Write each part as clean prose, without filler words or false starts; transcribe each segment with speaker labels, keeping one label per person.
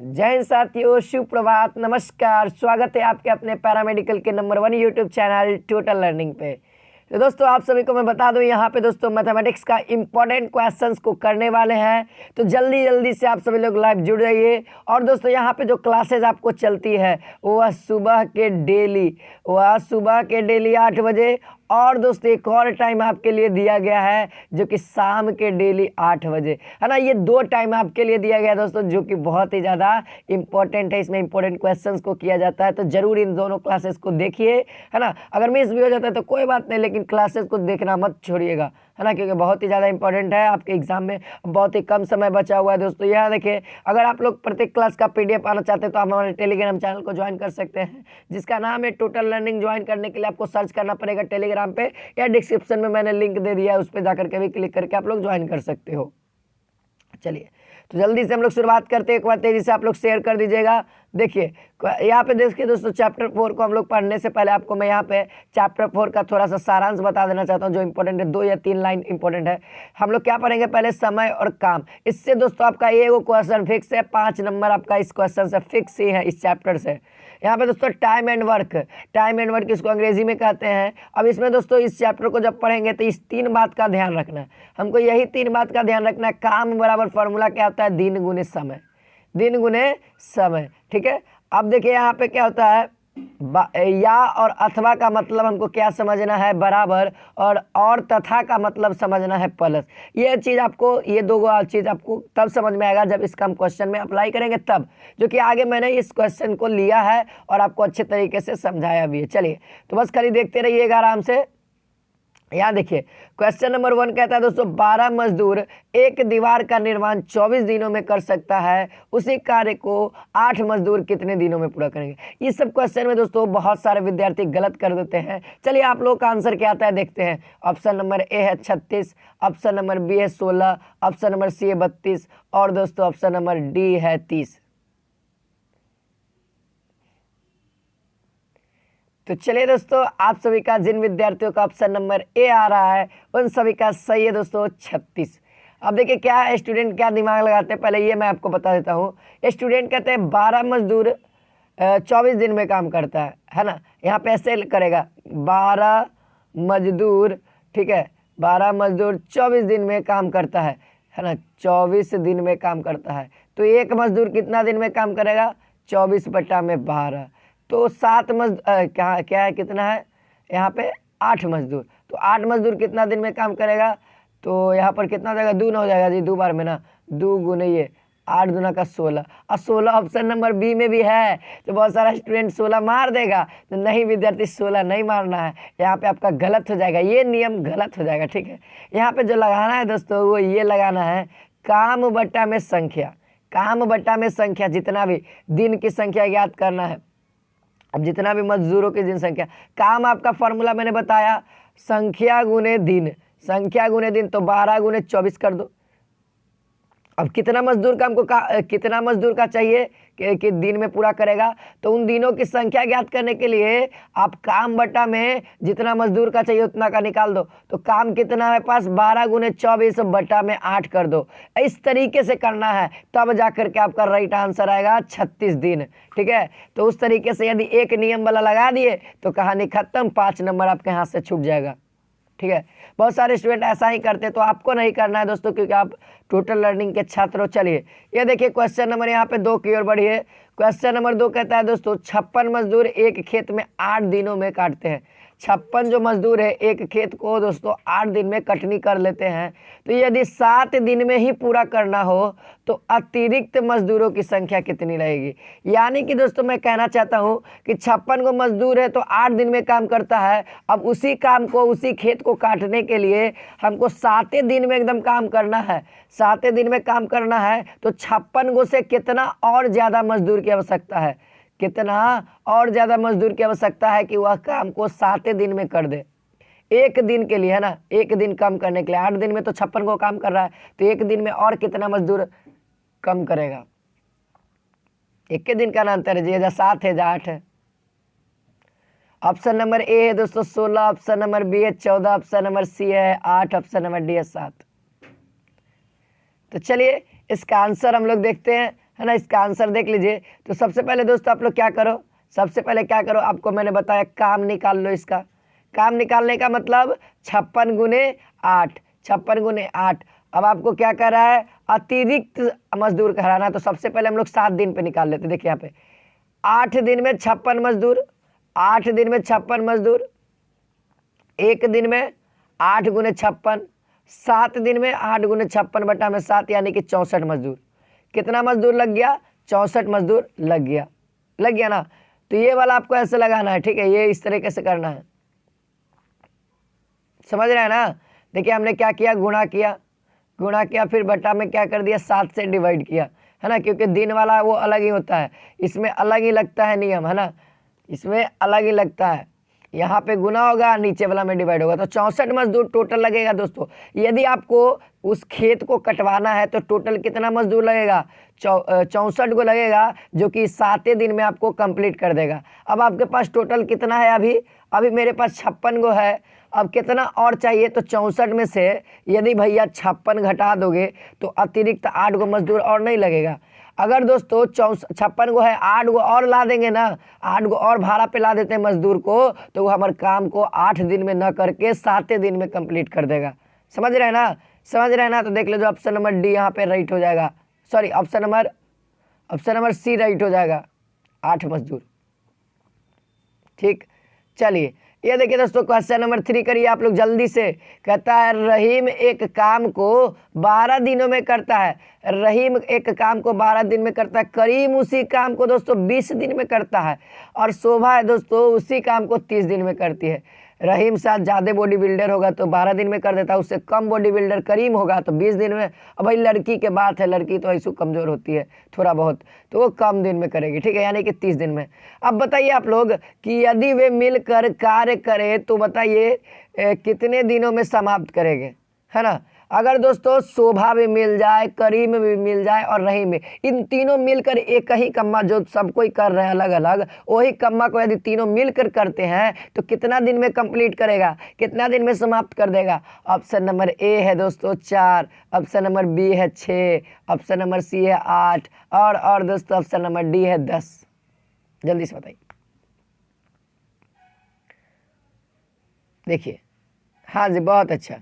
Speaker 1: जय हिंद साथियों, सुप्रभात, नमस्कार। स्वागत है आपके अपने पैरामेडिकल के number 1 YouTube channel total learning पे। तो दोस्तों आप सभी को मैं बता दूं, यहाँ पे दोस्तों मैथमेटिक्स का इम्पोर्टेंट क्वेश्चंस को करने वाले हैं, तो जल्दी जल्दी से आप सभी लोग लाइव जुड़ जाइए। और दोस्तों यहाँ पे जो क्लासेज आपको चलती है वह सुबह के डेली 8 बजे, और दोस्तों एक और टाइम आपके लिए दिया गया है जो कि शाम के डेली 8 बजे, है ना। ये 2 टाइम आपके लिए दिया गया है दोस्तों, जो कि बहुत ही ज़्यादा इंपॉर्टेंट है। इसमें इंपॉर्टेंट क्वेश्चंस को किया जाता है, तो जरूर इन दोनों क्लासेस को देखिए, है ना। अगर मिस भी हो जाता है तो कोई बात नहीं, लेकिन क्लासेस को देखना मत छोड़िएगा, है ना, क्योंकि बहुत ही ज़्यादा इंपॉर्टेंट है। आपके एग्जाम में बहुत ही कम समय बचा हुआ है दोस्तों। यहाँ देखिए, अगर आप लोग प्रत्येक क्लास का PDF आना चाहते हैं तो आप हमारे टेलीग्राम चैनल को ज्वाइन कर सकते हैं, जिसका नाम है टोटल लर्निंग। ज्वाइन करने के लिए आपको सर्च करना पड़ेगा टेलीग्राम पे, या डिस्क्रिप्शन में मैंने लिंक दे दिया है, उस पर जाकर के भी क्लिक करके आप लोग ज्वाइन कर सकते हो। चलिए, तो जल्दी से हम लोग शुरुआत करते हैं। एक बार तेजी से आप लोग शेयर कर दीजिएगा। देखिए यहाँ पे देखिए दोस्तों, चैप्टर 4 को हम लोग पढ़ने से पहले आपको मैं यहाँ पे चैप्टर 4 का थोड़ा सा सारांश बता देना चाहता हूँ, जो इंपॉर्टेंट है। 2 या 3 लाइन इंपॉर्टेंट है। हम लोग क्या पढ़ेंगे, पहले समय और काम। इससे दोस्तों आपका ये वो क्वेश्चन फिक्स है, 5 नंबर आपका इस क्वेश्चन से फिक्स ही है, इस चैप्टर से। यहाँ पे दोस्तों टाइम एंड वर्क इसको अंग्रेजी में कहते हैं। अब इसमें दोस्तों इस चैप्टर को जब पढ़ेंगे तो इस 3 बात का ध्यान रखना है, हमको यही 3 बात का ध्यान रखना है। काम बराबर फॉर्मूला क्या होता है, दिन गुने समय, ठीक है। अब देखिए यहाँ पे क्या होता है, या और अथवा का मतलब हमको क्या समझना है, बराबर, और तथा का मतलब समझना है प्लस। ये चीज़ आपको, ये 2 चीज़ आपको तब समझ में आएगा जब इसका हम क्वेश्चन में अप्लाई करेंगे, तब, जो कि आगे मैंने इस क्वेश्चन को लिया है और आपको अच्छे तरीके से समझाया भी है। चलिए, तो बस खाली देखते रहिएगा आराम से। यहाँ देखिए, क्वेश्चन नंबर 1 कहता है दोस्तों, 12 मजदूर एक दीवार का निर्माण 24 दिनों में कर सकता है, उसी कार्य को 8 मजदूर कितने दिनों में पूरा करेंगे। इस सब क्वेश्चन में दोस्तों बहुत सारे विद्यार्थी गलत कर देते हैं। चलिए आप लोग का आंसर क्या आता है देखते हैं। ऑप्शन नंबर ए है 36, ऑप्शन नंबर बी है 16, ऑप्शन नंबर सी है 32, और दोस्तों ऑप्शन नंबर डी है 30। तो चलिए दोस्तों, आप सभी का, जिन विद्यार्थियों का ऑप्शन नंबर ए आ रहा है उन सभी का सही है दोस्तों 36। अब देखिए क्या स्टूडेंट क्या दिमाग लगाते हैं, पहले ये मैं आपको बता देता हूँ। स्टूडेंट कहते हैं 12 मजदूर 24 दिन में काम करता है ना। यहाँ पे ऐसे करेगा, 12 मजदूर, ठीक है, 12 मजदूर 24 दिन में काम करता है ना, 24 दिन में काम करता है। तो एक मजदूर कितना दिन में काम करेगा, 24/12, तो 7 मजदूर क्या है, कितना है यहाँ पे 8 मजदूर। तो 8 मजदूर कितना दिन में काम करेगा, तो यहाँ पर कितना हो जाएगा, 2 हो जाएगा जी, 2 बार में ना, 2 गुने ये 8 दूना का 16, और 16 ऑप्शन नंबर बी में भी है। तो बहुत सारा स्टूडेंट 16 मार देगा, तो नहीं विद्यार्थी, 16 नहीं मारना है, यहाँ पे आपका गलत हो जाएगा, ये नियम गलत हो जाएगा, ठीक है। यहाँ पे जो लगाना है दोस्तों वो ये लगाना है, काम बट्टा में संख्या, जितना भी दिन की संख्या ज्ञात करना है। अब जितना भी मजदूरों की जनसंख्या, काम आपका फॉर्मूला मैंने बताया, संख्या गुने दिन, तो 12 गुने 24 कर दो। अब कितना मजदूर का हमको कितना मजदूर का चाहिए कि दिन में पूरा करेगा, तो उन दिनों की संख्या ज्ञात करने के लिए आप काम बटा में जितना मजदूर का चाहिए उतना का निकाल दो। तो काम कितना है पास, 12 गुने 24 बटा में 8 कर दो। इस तरीके से करना है, तब जाकर के आपका राइट आंसर आएगा 36 दिन, ठीक है। तो उस तरीके से यदि एक नियम वाला लगा दिए तो कहानी खत्म, 5 नंबर आपके हाथ से छूट जाएगा, ठीक है। बहुत सारे स्टूडेंट ऐसा ही करते हैं, तो आपको नहीं करना है दोस्तों, क्योंकि आप टोटल लर्निंग के छात्र हो। चलिए ये देखिए क्वेश्चन नंबर यहाँ पे 2 की ओर बढ़िए। क्वेश्चन नंबर 2 कहता है दोस्तों, 56 मजदूर एक खेत में 8 दिनों में काटते हैं। 56 जो मजदूर है एक खेत को दोस्तों 8 दिन में कटनी कर लेते हैं। तो यदि 7 दिन में ही पूरा करना हो तो अतिरिक्त मजदूरों की संख्या कितनी रहेगी। यानी कि दोस्तों मैं कहना चाहता हूं कि 56 को मजदूर है तो 8 दिन में काम करता है। अब उसी काम को, उसी खेत को काटने के लिए हमको 7 दिन में एकदम काम करना है, 7 दिन में काम करना है। तो 56 गो से कितना और ज़्यादा मजदूर की आवश्यकता है, कितना और ज़्यादा मजदूर की आवश्यकता है कि वह काम को 7 दिन में कर दे, एक दिन के लिए, है ना, एक दिन कम करने के लिए। 8 दिन में तो 56 को काम कर रहा है, तो एक दिन में और कितना मजदूर कम करेगा। एक के दिन का ना अंतर है जी, 7 है, 8 है। ऑप्शन नंबर ए है दोस्तों 16, ऑप्शन नंबर बी है 14, ऑप्शन नंबर सी है 8, ऑप्शन नंबर डी है 7। तो चलिए इसका आंसर हम लोग देखते हैं। है ना। इसका आंसर देख लीजिए। तो सबसे पहले दोस्तों आप लोग क्या करो, सबसे पहले क्या करो, आपको मैंने बताया काम निकाल लो। इसका काम निकालने का मतलब 56 गुने 8, 56 गुने 8। अब आपको क्या कर रहा है, अतिरिक्त मजदूर कराना। तो सबसे पहले हम लोग 7 दिन पे निकाल लेते। देखिए यहाँ पे 8 दिन में 56 मजदूर, 8 दिन में 56 मजदूर, एक दिन में 8 गुने 56, 7 दिन में 8 गुने 56 बटा में 7 यानी कि 64 मजदूर। कितना मजदूर लग गया, 64 मजदूर लग गया, लग गया ना। तो ये वाला आपको ऐसे लगाना है, ठीक है, ये इस तरीके से करना है, समझ रहे हैं ना। देखिए हमने क्या किया, गुणा किया, गुणा किया, फिर बटा में क्या कर दिया, 7 से डिवाइड किया, है ना, क्योंकि दिन वाला वो अलग ही होता है, इसमें अलग ही लगता है नियम, है ना, इसमें अलग ही लगता है। यहाँ पे गुना होगा, नीचे वाला में डिवाइड होगा। तो 64 मजदूर टोटल लगेगा दोस्तों। यदि आपको उस खेत को कटवाना है तो टोटल कितना मजदूर लगेगा, 64 को लगेगा, जो कि 7 दिन में आपको कंप्लीट कर देगा। अब आपके पास टोटल कितना है, अभी मेरे पास 56 गो है। अब कितना और चाहिए, तो 64 में से यदि भैया 56 घटा दोगे तो अतिरिक्त 8 गो मजदूर और नहीं लगेगा। अगर दोस्तों 56 गो है, 8 गो और ला देंगे ना, 8 गो और भाड़ा पे ला देते हैं मजदूर को, तो वो हमारे काम को 8 दिन में न करके 7 दिन में कंप्लीट कर देगा। समझ रहे हैं ना, समझ रहे हैं ना। तो देख लीजिए ऑप्शन नंबर डी यहाँ पे राइट हो जाएगा, sorry option number c right हो जाएगा, 8 मजदूर। ठीक, चलिए ये देखिए दोस्तों क्वेश्चन नंबर 3 करिए आप लोग जल्दी से। कहता है रहीम एक काम को 12 दिनों में करता है, रहीम एक काम को 12 दिन में करता है, करीम उसी काम को दोस्तों 20 दिन में करता है, और शोभा है दोस्तों उसी काम को 30 दिन में करती है। रहीम साथ ज़्यादा बॉडी बिल्डर होगा तो 12 दिन में कर देता है, उससे कम बॉडी बिल्डर करीम होगा तो 20 दिन में। अब भाई लड़की के बात है, लड़की तो ऐसे कमज़ोर होती है थोड़ा बहुत, तो वो कम दिन में करेगी, ठीक है, यानी कि 30 दिन में। अब बताइए आप लोग कि यदि वे मिलकर कार्य करें तो बताइए कितने दिनों में समाप्त करेंगे, है ना। अगर दोस्तों शोभा भी मिल जाए, करीम भी मिल जाए और रहीम भी, इन तीनों मिलकर एक ही कम्मा जो सब कोई कर रहे हैं अलग अलग, वही कम्मा को यदि तीनों मिलकर करते हैं तो कितना दिन में कंप्लीट करेगा, कितना दिन में समाप्त कर देगा। ऑप्शन नंबर ए है दोस्तों 4, ऑप्शन नंबर बी है 6, ऑप्शन नंबर सी है 8 और दोस्तों ऑप्शन नंबर डी है 10। जल्दी से बताइए। देखिए हाँ जी, बहुत अच्छा,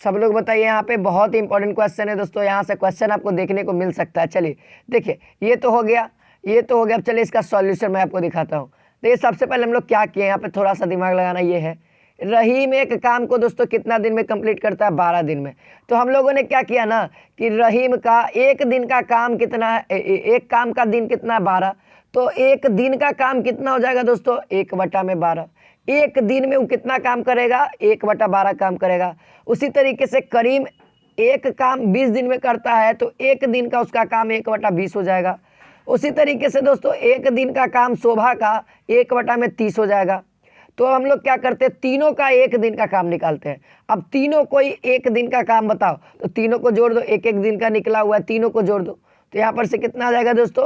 Speaker 1: सब लोग बताइए। यहाँ पे बहुत ही इंपॉर्टेंट क्वेश्चन है दोस्तों, यहाँ से क्वेश्चन आपको देखने को मिल सकता है। चलिए देखिए ये तो हो गया, ये तो हो गया। अब चलिए इसका सॉल्यूशन मैं आपको दिखाता हूँ। देखिए सबसे पहले हम लोग क्या किए, यहाँ पे थोड़ा सा दिमाग लगाना, ये है रहीम एक काम को दोस्तों कितना दिन में कंप्लीट करता है, 12 दिन में। तो हम लोगों ने क्या किया ना कि रहीम का एक दिन का काम कितना है, एक काम का दिन कितना है, 12। तो एक दिन का काम कितना हो जाएगा दोस्तों, 1/12। एक दिन में वो कितना काम करेगा, 1/12 काम करेगा। उसी तरीके से करीम एक काम 20 दिन में करता है तो एक दिन का उसका काम 1/20 हो जाएगा। उसी तरीके से दोस्तों एक दिन का काम शोभा का 1/30 हो जाएगा। तो हम लोग क्या करते हैं, तीनों का एक दिन का काम निकालते हैं। अब तीनों कोई एक दिन का काम बताओ, तो तीनों को जोड़ दो, एक एक दिन का निकला हुआ है, तीनों को जोड़ दो, तो यहाँ पर से कितना आ जाएगा दोस्तों,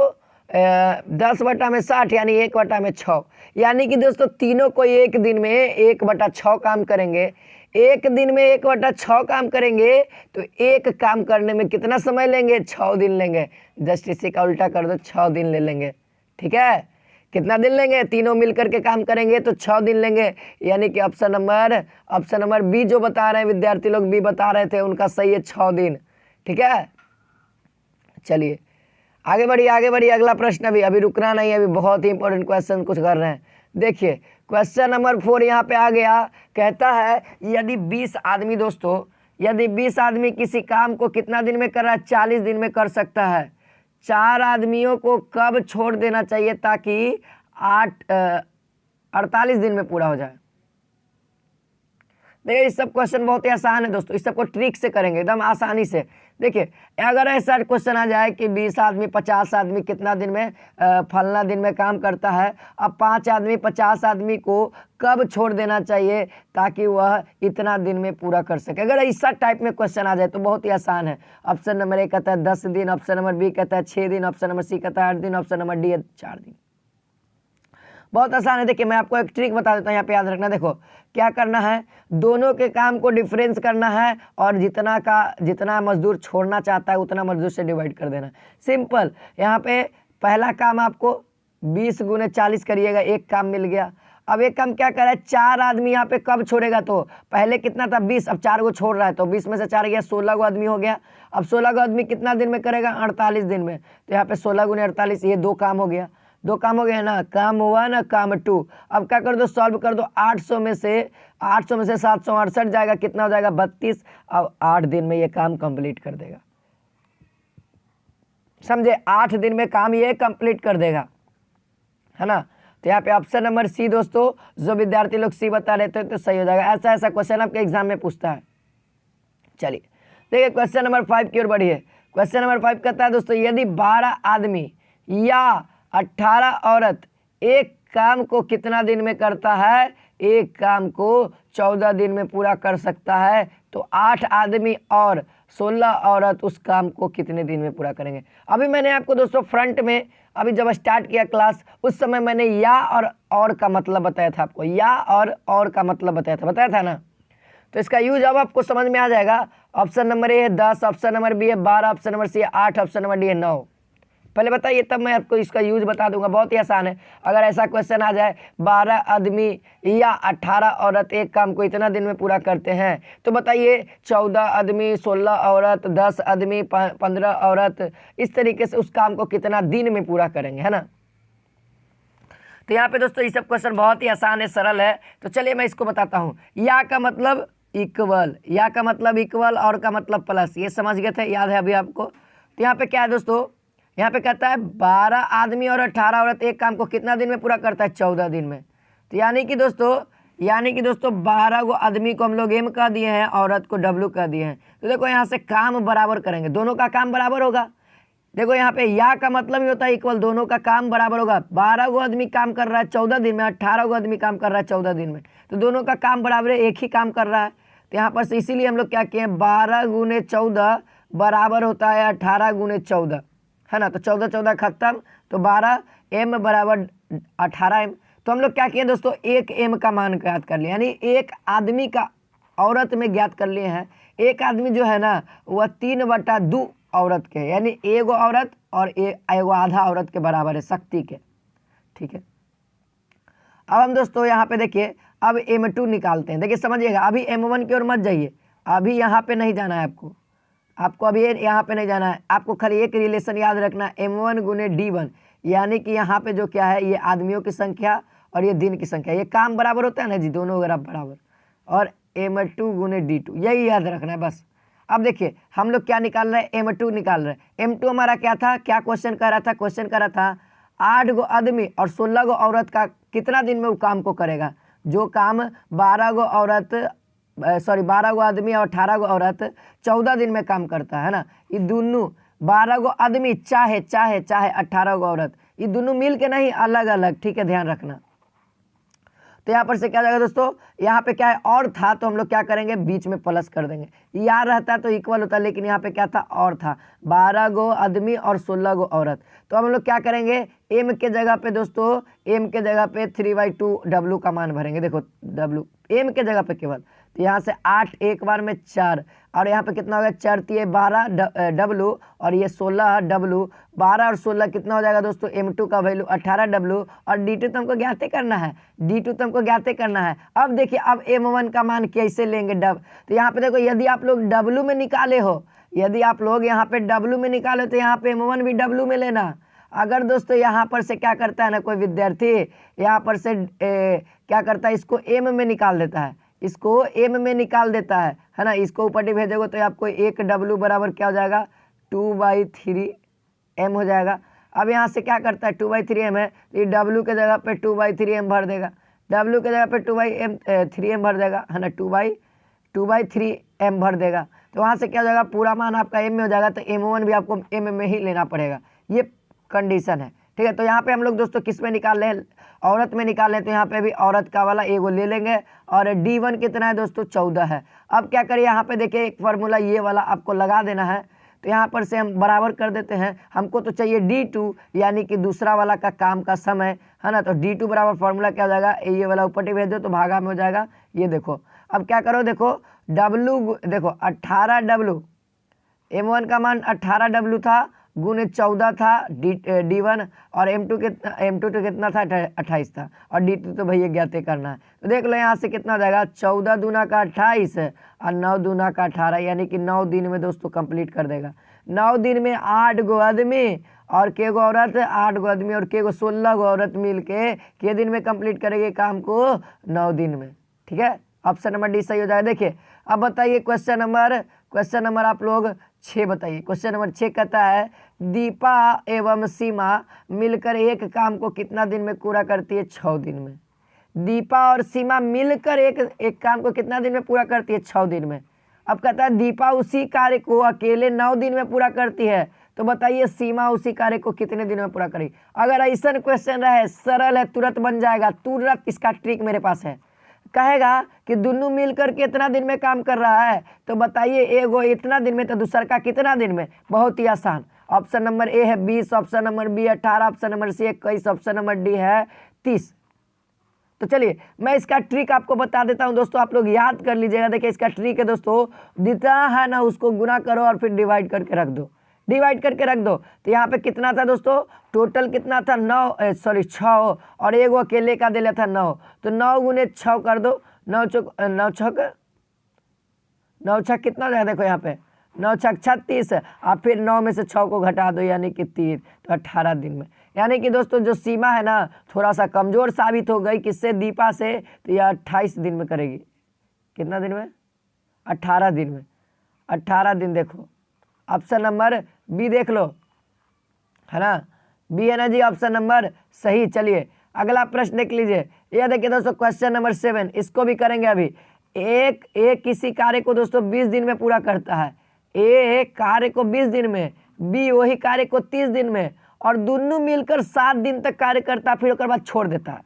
Speaker 1: 10/60 यानी 1/6। यानी कि दोस्तों तीनों को एक दिन में 1/6 काम करेंगे। एक दिन में 1/6 काम करेंगे तो एक काम करने में कितना समय लेंगे, 6 दिन लेंगे। जस्ट इसी का उल्टा कर दो, 6 दिन ले लेंगे, ठीक है। कितना दिन लेंगे, तीनों मिलकर के काम करेंगे तो 6 दिन लेंगे। यानी कि ऑप्शन नंबर बी जो बता रहे हैं विद्यार्थी लोग, बी बता रहे थे, उनका सही है 6 दिन, ठीक है। चलिए आगे बढ़िए। अगला प्रश्न अभी रुकना नहीं है, अभी बहुत ही इंपॉर्टेंट क्वेश्चन कुछ कर रहे हैं। देखिए क्वेश्चन नंबर 4 यहाँ पे आ गया। कहता है यदि 20 आदमी दोस्तों, यदि 20 आदमी किसी काम को कितना दिन में कर रहा है, 40 दिन में कर सकता है। 4 आदमियों को कब छोड़ देना चाहिए ताकि 48 दिन में पूरा हो जाए। देखिए ये सब क्वेश्चन बहुत ही आसान है दोस्तों, इस सबको ट्रिक से करेंगे एकदम आसानी से। देखिए अगर ऐसा क्वेश्चन आ जाए कि 20 आदमी 50 आदमी कितना दिन में फलना दिन में काम करता है, अब 5 आदमी 50 आदमी को कब छोड़ देना चाहिए ताकि वह इतना दिन में पूरा कर सके। अगर ऐसा टाइप में क्वेश्चन आ जाए तो बहुत ही आसान है। ऑप्शन नंबर ए कहता है 10 दिन, ऑप्शन नंबर बी कहता है 6 दिन, ऑप्शन नंबर सी कहता है 8 दिन, ऑप्शन नंबर डी है 4 दिन। बहुत आसान है। देखिए मैं आपको एक ट्रिक बता देता हूँ, यहाँ पे याद रखना। देखो क्या करना है, दोनों के काम को डिफरेंस करना है और जितना मजदूर छोड़ना चाहता है उतना मजदूर से डिवाइड कर देना। सिंपल। यहाँ पे पहला काम आपको 20 गुने 40 करिएगा, एक काम मिल गया। अब एक काम क्या कर रहा है, 4 आदमी यहाँ पे कब छोड़ेगा, तो पहले कितना था 20, अब 4 को छोड़ रहा है तो 20 में से 4 गया, 16 को आदमी हो गया। अब 16 को आदमी कितना दिन में करेगा, 48 दिन में। तो यहाँ पे 16 गुने 48, ये 2 काम हो गया, 2 काम हो गया ना, काम 1 काम 2। अब क्या कर दो, सॉल्व कर दो। 800 में से 768 जाएगा, कितना हो जाएगा 32। अब 8 दिन में ये काम कंप्लीट कर देगा, समझे, 8 दिन में काम ये कंप्लीट कर देगा, है ना। तो यहाँ पे ऑप्शन नंबर सी दोस्तों, जो विद्यार्थी लोग सी बता रहे थे तो सही हो जाएगा। ऐसा क्वेश्चन आपके एग्जाम में पूछता है। चलिए देखिए क्वेश्चन नंबर 5 की ओर बढ़िए। क्वेश्चन नंबर 5 कहता है दोस्तों, यदि 12 आदमी या 18 औरत एक काम को कितना दिन में करता है, एक काम को 14 दिन में पूरा कर सकता है, तो 8 आदमी और 16 औरत उस काम को कितने दिन में पूरा करेंगे। अभी मैंने आपको दोस्तों फ्रंट में अभी जब स्टार्ट किया क्लास उस समय मैंने या और का मतलब बताया था आपको, या और का मतलब बताया था ना। तो इसका यूज अब आपको समझ में आ जाएगा। ऑप्शन नंबर ए है 10, ऑप्शन नंबर बी है 12, ऑप्शन नंबर सी है 8, ऑप्शन नंबर डी है 9। पहले बताइए तब मैं आपको इसका यूज बता दूंगा, बहुत ही आसान है। अगर ऐसा क्वेश्चन आ जाए 12 आदमी या 18 औरत एक काम को इतना दिन में पूरा करते हैं, तो बताइए 14 आदमी, 16 औरत, 10 आदमी, 15 औरत, इस तरीके से उस काम को कितना दिन में पूरा करेंगे, है ना। तो यहाँ पे दोस्तों ये सब क्वेश्चन बहुत ही आसान है, सरल है। तो चलिए मैं इसको बताता हूँ। या का मतलब इक्वल, या का मतलब इक्वल, और का मतलब प्लस, ये समझ गए थे, याद है अभी आपको। तो यहाँ पे क्या है दोस्तों, यहाँ पे कहता है 12 आदमी और 18 औरत एक काम को कितना दिन में पूरा करता है, 14 दिन में। तो यानी कि दोस्तों 12 को आदमी को हम लोग एम कह दिए हैं, औरत को डब्ल्यू कह दिए हैं। तो देखो यहाँ से काम बराबर करेंगे, दोनों का काम बराबर होगा। देखो यहाँ पे या का मतलब ही होता है इक्वल, दोनों का काम बराबर होगा। 12 को आदमी काम कर रहा है 14 दिन में, 18 को आदमी काम कर रहा है 14 दिन में, तो दोनों का काम बराबर है, एक ही काम कर रहा है। तो यहाँ पर से इसीलिए हम लोग क्या किए, 12 गुने 14 बराबर होता है 18 गुने 14, है ना। तो 14 खत्म, तो 12 एम बराबर 18 एम। तो हम लोग क्या किए दोस्तों, 1 एम का मान ज्ञात कर लिए, यानी एक आदमी का औरत में ज्ञात कर लिए हैं। एक आदमी जो है ना वह 3/2 औरत के, यानी एगो औरत और एगो आधा औरत के बराबर है, शक्ति के, ठीक है। अब हम दोस्तों यहाँ पे देखिए, अब M2 निकालते हैं। देखिए समझिएगा, अभी M1 की ओर मत जाइए, अभी यहाँ पे नहीं जाना है आपको अभी यहाँ पे नहीं जाना है। आपको खाली एक रिलेशन याद रखना, M1 गुने D1, यानी कि यहाँ पे जो क्या है, ये आदमियों की संख्या और ये दिन की संख्या, ये काम बराबर होता है ना जी, दोनों अगर बराबर, और M2 गुने D2, यही याद रखना है बस। अब देखिए हम लोग क्या निकाल रहे हैं, M2 निकाल रहे हैं। M2 हमारा क्या था, क्या क्वेश्चन कर रहा था, क्वेश्चन कर रहा था 8 गो आदमी और 16 गो औरत का कितना दिन में वो काम को करेगा। जो काम 12 गो आदमी और 18 गो औरत 14 दिन में काम करता है ना, ये दोनों 12 गो आदमी चाहे 18 गो औरत, ये दोनों मिल के नहीं, अलग अलग, ठीक है, ध्यान रखना। तो यहाँ पर से क्या जाएगा दोस्तों, यहाँ पे क्या है और था, तो हम लोग क्या करेंगे, बीच में प्लस कर देंगे। यहाँ रहता तो इक्वल होता, लेकिन यहाँ पे क्या था, और था, 12 गो आदमी और 16 गो औरत। तो हम लोग क्या करेंगे, एम के जगह पे दोस्तों, एम के जगह पे 3/2 डब्लू का मान भरेंगे। देखो डब्लू एम के जगह पे केवल, तो यहाँ से 8 एक बार में 4, और यहाँ पे कितना हो गया, 4 × 12 डब्लू, और ये 16 डब्लू, 12 और 16 कितना हो जाएगा दोस्तों, M2 का वैल्यू 18 डब्लू, और D2 तो हमको ज्ञात करना है, D2 तो हमको ज्ञात करना है। अब देखिए अब M1 का मान कैसे लेंगे, तो यहाँ पे देखो, यदि आप लोग डब्लू में निकाले हो, यदि आप लोग यहाँ पे डब्लू में निकाले तो यहाँ पे M1 भी डब्लू में लेना। अगर दोस्तों यहाँ पर से क्या करता है ना कोई विद्यार्थी, यहाँ पर से क्या करता है, इसको एम में निकाल देता है, इसको एम में निकाल देता है ना, इसको ऊपर भेजोगे तो आपको 1 डब्लू बराबर क्या हो जाएगा, 2/3 एम हो जाएगा। अब यहाँ से क्या करता है, 2/3 एम है, तो ये डब्लू के जगह पे 2/3 एम भर देगा, डब्लू के जगह पे 2/3 एम भर देगा, है ना, 2/3 एम भर देगा। तो वहाँ से क्या हो जाएगा, पूरा मान आपका एम में हो जाएगा, तो M1 भी आपको एम में ही लेना पड़ेगा, ये कंडीशन है, ठीक है। तो यहाँ पे हम लोग दोस्तों किस में निकाल रहे हैं, औरत में निकाल रहे हैं, तो यहाँ पे भी औरत का वाला एगो ले लेंगे, और D1 कितना है दोस्तों, 14 है। अब क्या करिए, यहाँ पे देखिए एक फार्मूला ये वाला आपको लगा देना है। तो यहाँ पर से हम बराबर कर देते हैं। हमको तो चाहिए D2 यानी कि दूसरा वाला का काम का समय, है ना। तो D2 बराबर फॉर्मूला क्या हो जाएगा, ये वाला ऊपर भेज दो तो भागा में हो जाएगा। ये देखो अब क्या करो, देखो W, देखो 18W, M1 का मान 18W था, गुने 14 था D1, और M2 तो कितना था, 28 था, और D2 तो भैया ज्ञात करना है। तो देख लो यहाँ से कितना हो जाएगा, 14 दूना का 28 और 9 दूना का 18, यानी कि 9 दिन में दोस्तों कंप्लीट कर देगा। 9 दिन में 8 गो आदमी और के गो औरत, 8 गो आदमी और के गो 16 गो औरत मिल के दिन में कंप्लीट करेंगे काम को, 9 दिन में। ठीक है, ऑप्शन नंबर डी सही हो जाएगा। देखिए अब बताइए क्वेश्चन नंबर आप लोग 6 बताइए। क्वेश्चन नंबर 6 कहता है दीपा एवं सीमा मिलकर एक काम को कितना दिन में पूरा करती है, 6 दिन में। दीपा और सीमा मिलकर एक काम को कितना दिन में पूरा करती है, 6 दिन में। अब कहता है दीपा उसी कार्य को अकेले 9 दिन में पूरा करती है, तो बताइए सीमा उसी कार्य को कितने दिन में पूरा करेगी। अगर ऐसा क्वेश्चन रहे, सरल है, तुरंत बन जाएगा, तुरंत इसका ट्रिक मेरे पास है। कहेगा कि दोनों मिलकर कितना दिन में काम कर रहा है, तो बताइए एगो इतना दिन में तो दूसरा का कितना दिन में। बहुत ही आसान। ऑप्शन नंबर ए है 20, option number b 18, option number c 21, option number d है 30। तो चलिए मैं इसका ट्रिक आपको बता देता हूं दोस्तों, आप लोग याद कर लीजिएगा। देखिए इसका ट्रिक है दोस्तों, जितना है ना उसको गुना करो और फिर डिवाइड करके रख दो, तो यहाँ पे कितना था दोस्तों, टोटल कितना था 6, और एगो अकेले का दिला था 9, तो 9 गुने 6 कर दो, 9 छक कितना हो जाएगा, देखो यहाँ पे 9 छक 36, और फिर 9 में से 6 को घटा दो यानी कि 3, तो 18 दिन में। यानी कि दोस्तों जो सीमा है ना थोड़ा सा कमज़ोर साबित हो गई, किससे, दीपा से, तो यह 28 दिन में करेगी। कितना दिन में, 18 दिन में। 18 दिन। देखो ऑप्शन नंबर बी देख लो, है ना, बी है ना जी ऑप्शन नंबर सही। चलिए अगला प्रश्न देख लीजिए। यह देखिए दोस्तों क्वेश्चन नंबर 7, इसको भी करेंगे अभी। एक किसी कार्य को दोस्तों 20 दिन में पूरा करता है, ए कार्य को 20 दिन में, बी वही कार्य को 30 दिन में, और दोनों मिलकर 7 दिन तक कार्य करता है, फिर उसके बाद छोड़ देता है।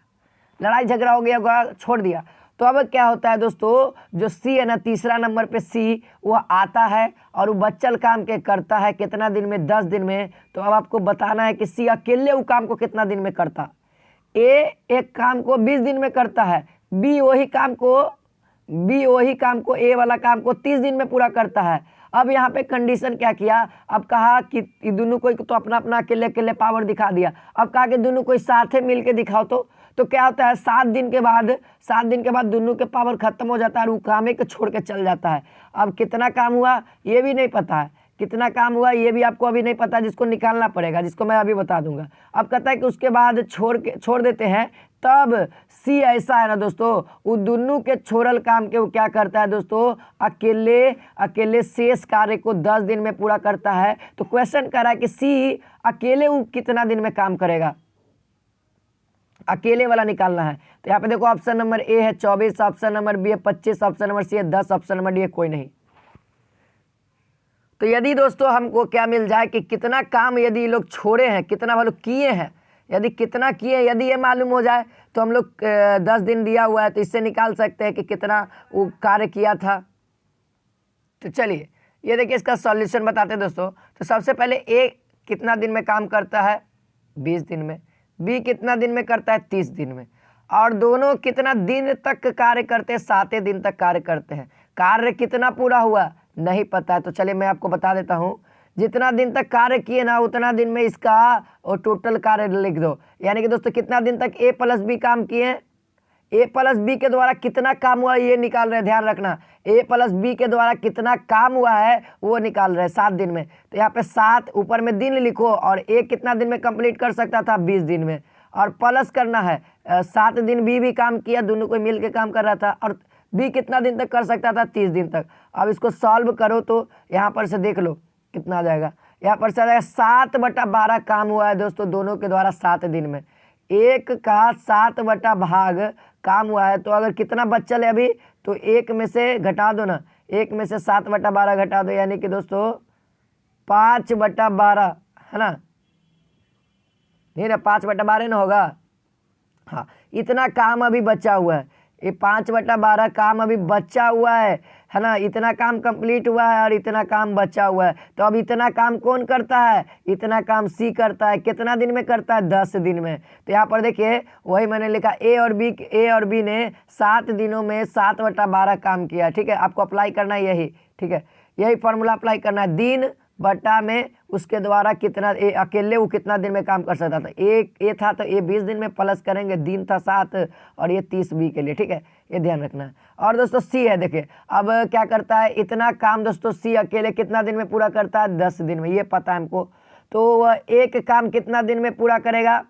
Speaker 1: लड़ाई झगड़ा हो गया, छोड़ दिया। तो अब क्या होता है दोस्तों, जो सी है ना तीसरा नंबर पे सी, वो आता है और वो बच्चल काम के करता है कितना दिन में, 10 दिन में। तो अब आपको बताना है कि सी अकेले वो काम को कितना दिन में करता। ए एक काम को 20 दिन में करता है, बी वही काम को ए वाला काम को 30 दिन में पूरा करता है। अब यहाँ पे कंडीशन क्या किया, अब कहा कि दोनों कोई तो अपना अपना अकेले पावर दिखा दिया। अब कहा कि दोनों कोई साथ मिल के दिखाओ, तो क्या होता है 7 दिन के बाद दोनों के पावर खत्म हो जाता है और वो काम को छोड़ के चल जाता है। अब कितना काम हुआ ये भी नहीं पता है, कितना काम हुआ ये भी आपको अभी नहीं पता, जिसको निकालना पड़ेगा, जिसको मैं अभी बता दूंगा। अब कहता है कि उसके बाद छोड़ देते हैं, तब सी ऐसा है ना दोस्तों, वो दोनों के छोड़ल काम के वो क्या करता है दोस्तों, अकेले शेष कार्य को 10 दिन में पूरा करता है। तो क्वेश्चन कर रहा है कि सी अकेले वो कितना दिन में काम करेगा, अकेले वाला निकालना है। तो यहाँ पे देखो ऑप्शन नंबर ए है 24, ऑप्शन नंबर बी है 25, ऑप्शन नंबर सी है 10, ऑप्शन नंबर डी है कोई नहीं। तो यदि दोस्तों हमको क्या मिल जाए कि कितना काम यदि लोग छोड़े हैं, कितना वालों किए हैं, यदि कितना किए, यदि ये मालूम हो जाए तो हम लोग 10 दिन दिया हुआ है तो इससे निकाल सकते हैं कि कितना वो कार्य किया था। तो चलिए ये देखिए इसका सॉल्यूशन बताते हैं दोस्तों। तो सबसे पहले ए कितना दिन में काम करता है, 20 दिन में, बी कितना दिन में करता है, 30 दिन में, और दोनों कितना दिन तक कार्य करते हैं, 7 दिन तक कार्य करते हैं। कार्य कितना पूरा हुआ नहीं पता है, तो चलिए मैं आपको बता देता हूँ। जितना दिन तक कार्य किए ना उतना दिन में इसका और टोटल कार्य लिख दो। यानी कि दोस्तों कितना दिन तक ए प्लस बी काम किए, ए प्लस बी के द्वारा कितना काम हुआ ये निकाल रहे हैं, ध्यान रखना, ए प्लस बी के द्वारा कितना काम हुआ है वो निकाल रहे हैं 7 दिन में। तो यहाँ पे 7 ऊपर में दिन लिखो, और ए कितना दिन में कंप्लीट कर सकता था, 20 दिन में, और प्लस करना है 7 दिन बी भी काम किया, दोनों को मिल के काम कर रहा था, और बी कितना दिन तक कर सकता था, 30 दिन तक। अब इसको सॉल्व करो तो यहाँ पर से देख लो कितना आ जाएगा, यहाँ पर से आ जाएगा 7/12 काम हुआ है दोस्तों दोनों के द्वारा 7 दिन में। एक का 7 बटा भाग काम हुआ है, तो अगर कितना बच्चल है अभी, तो 1 में से घटा दो ना, 1 में से 7/12 घटा दो, यानी कि दोस्तों 5/12 है ना, नहीं ना 5/12 ना होगा, हाँ इतना काम अभी बचा हुआ है, ये 5/12 काम अभी बचा हुआ है। है ना, इतना काम कंप्लीट हुआ है और इतना काम बचा हुआ है। तो अब इतना काम कौन करता है, इतना काम सी करता है। कितना दिन में करता है, 10 दिन में। तो यहाँ पर देखिए वही मैंने लिखा ए और बी ने 7 दिनों में 7/12 काम किया। ठीक है, आपको अप्लाई करना है यही। ठीक है, यही फॉर्मूला अप्लाई करना है। दिन बटा में उसके द्वारा कितना, अकेले वो कितना दिन में काम कर सकता था। ए था तो ए 20 दिन में प्लस करेंगे, दिन था 7 और ये 30 बी के लिए। ठीक है, ये ध्यान रखना है। और दोस्तों सी है, देखिए अब क्या करता है, इतना काम दोस्तों सी अकेले कितना दिन में पूरा करता है, 10 दिन में, ये पता है हमको। तो वह एक काम कितना दिन में पूरा करेगा,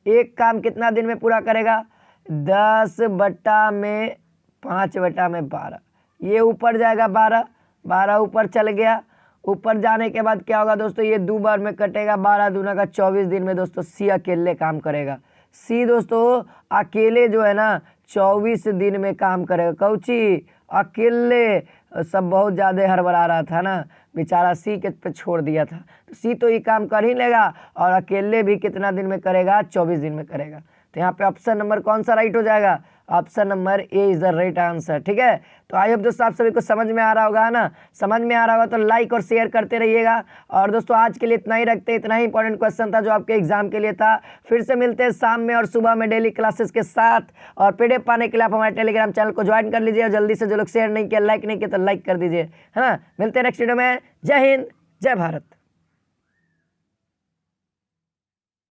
Speaker 1: एक काम कितना दिन में पूरा करेगा, 10/5/12। ये ऊपर जाएगा 12 ऊपर चल गया। ऊपर जाने के बाद क्या होगा दोस्तों, ये 2 बार में कटेगा, 12 दूना का 24 दिन में दोस्तों सी अकेले काम करेगा। सी दोस्तों अकेले जो है ना 24 दिन में काम करेगा। कौची अकेले, सब बहुत ज़्यादा हड़बड़ा रहा था ना बेचारा, सी के पे छोड़ दिया था। तो सी तो ये काम कर ही लेगा और अकेले भी कितना दिन में करेगा, 24 दिन में करेगा। तो यहाँ पे ऑप्शन नंबर कौन सा राइट हो जाएगा, option number A is the right answer. ठीक है, तो आई होप दोस्तों आप सभी को समझ में आ रहा होगा ना। समझ में आ रहा होगा तो लाइक और शेयर करते रहिएगा। और दोस्तों आज के लिए इतना ही रखते हैं, इतना ही इंपॉर्टेंट क्वेश्चन था जो आपके एग्जाम के लिए था। फिर से मिलते हैं शाम में और सुबह में डेली क्लासेस के साथ। और पीडीएफ पाने के लिए आप हमारे टेलीग्राम चैनल को ज्वाइन कर लीजिए और जल्दी से जो लोग शेयर नहीं किया, लाइक नहीं किया तो लाइक कर दीजिए, है ना। मिलते हैं नेक्स्ट वीडियो में। जय हिंद, जय भारत।